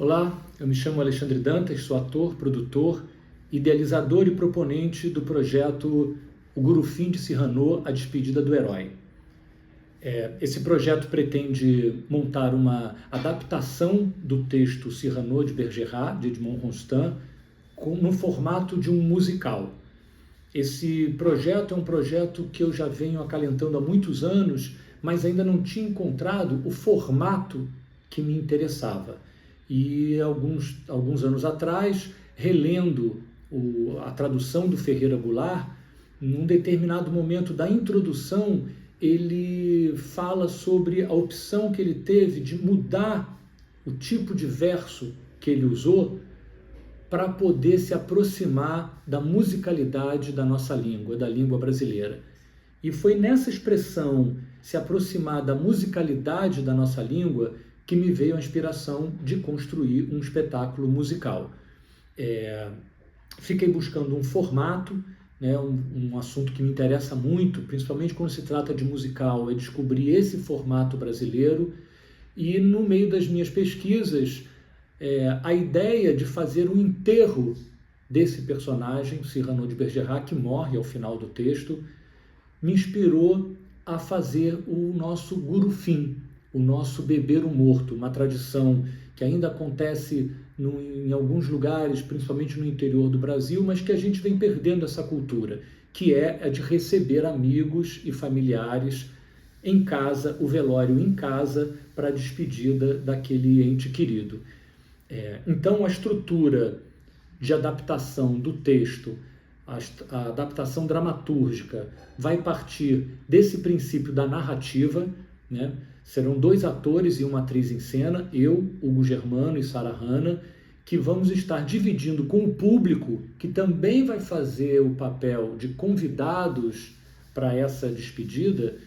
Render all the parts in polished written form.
Olá, eu me chamo Alexandre Dantas, sou ator, produtor, idealizador e proponente do projeto O Gurufim de Cyrano, A Despedida do Herói. Esse projeto pretende montar uma adaptação do texto Cyrano de Bergerac, de Edmond Rostand, no formato de um musical. Esse projeto é um projeto que eu já venho acalentando há muitos anos, mas ainda não tinha encontrado o formato que me interessava. E alguns anos atrás, relendo a tradução do Ferreira Goulart, num determinado momento da introdução, ele fala sobre a opção que ele teve de mudar o tipo de verso que ele usou para poder se aproximar da musicalidade da nossa língua, da língua brasileira. E foi nessa expressão, se aproximar da musicalidade da nossa língua, que me veio a inspiração de construir um espetáculo musical. Fiquei buscando um formato, né, um assunto que me interessa muito, principalmente quando se trata de musical, é descobrir esse formato brasileiro. E no meio das minhas pesquisas, a ideia de fazer um enterro desse personagem, Cyrano de Bergerac, que morre ao final do texto, me inspirou a fazer o nosso Gurufim, o nosso beber o morto, uma tradição que ainda acontece em alguns lugares, principalmente no interior do Brasil, mas que a gente vem perdendo essa cultura, que é a de receber amigos e familiares em casa, o velório em casa, para a despedida daquele ente querido. Então, a estrutura de adaptação do texto, a adaptação dramatúrgica, vai partir desse princípio da narrativa, né? Serão 2 atores e uma atriz em cena, eu, Hugo Germano e Sara Hanna, que vamos estar dividindo com o público, que também vai fazer o papel de convidados para essa despedida.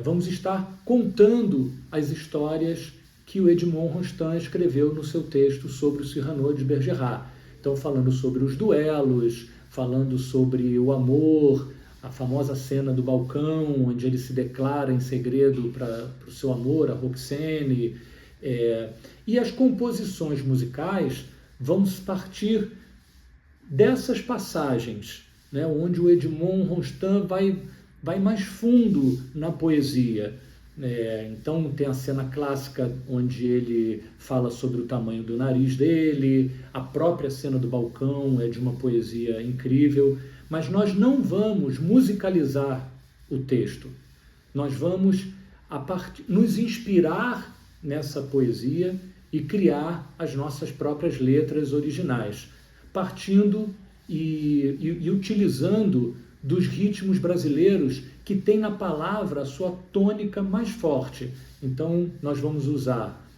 Vamos estar contando as histórias que o Edmond Rostand escreveu no seu texto sobre o Cyrano de Bergerac. Então, falando sobre os duelos, falando sobre o amor, a famosa cena do balcão, onde ele se declara em segredo para o seu amor, a Roxane. E as composições musicais vão partir dessas passagens, né, onde o Edmond Rostand vai mais fundo na poesia. Então tem a cena clássica onde ele fala sobre o tamanho do nariz dele, a própria cena do balcão é de uma poesia incrível, mas nós não vamos musicalizar o texto. Nós vamos nos inspirar nessa poesia e criar as nossas próprias letras originais, partindo e utilizando dos ritmos brasileiros que tem na palavra a sua tônica mais forte. Então, nós vamos usar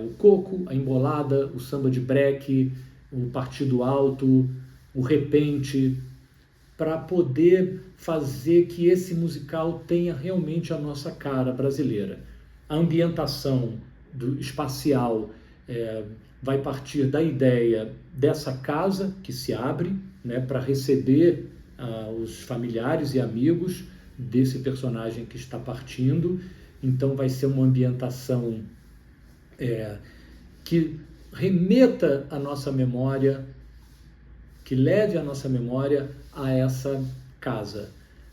o coco, a embolada, o samba de breque, o partido alto, o repente, para poder fazer que esse musical tenha realmente a nossa cara brasileira. A ambientação espacial vai partir da ideia dessa casa que se abre, né, para receber os familiares e amigos desse personagem que está partindo. Então vai ser uma ambientação que remeta a nossa memória, que leve a nossa memória a essa casa,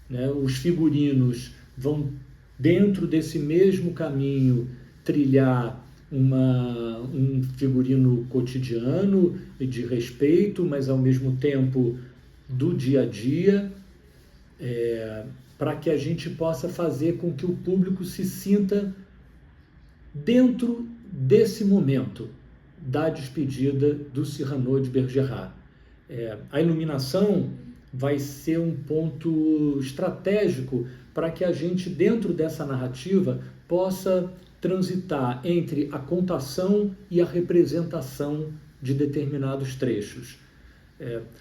né? Os figurinos vão, dentro desse mesmo caminho, trilhar um figurino cotidiano e de respeito, mas ao mesmo tempo do dia a dia, para que a gente possa fazer com que o público se sinta dentro desse momento da despedida do Cyrano de Bergerac. A iluminação vai ser um ponto estratégico para que a gente, dentro dessa narrativa, possa transitar entre a contação e a representação de determinados trechos.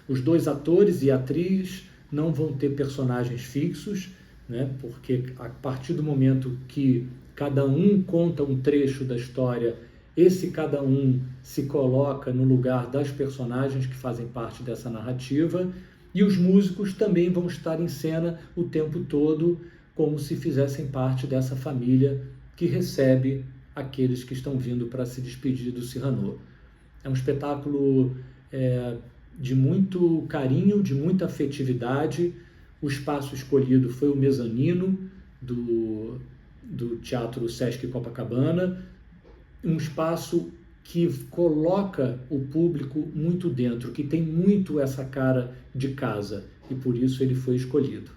Os 2 atores e atriz não vão ter personagens fixos, né? Porque a partir do momento que cada um conta um trecho da história, cada um se coloca no lugar das personagens que fazem parte dessa narrativa, e os músicos também vão estar em cena o tempo todo, como se fizessem parte dessa família que recebe aqueles que estão vindo para se despedir do Cyrano. É um espetáculo de muito carinho, de muita afetividade. O espaço escolhido foi o mezanino do Teatro Sesc Copacabana, um espaço que coloca o público muito dentro, que tem muito essa cara de casa, e por isso ele foi escolhido.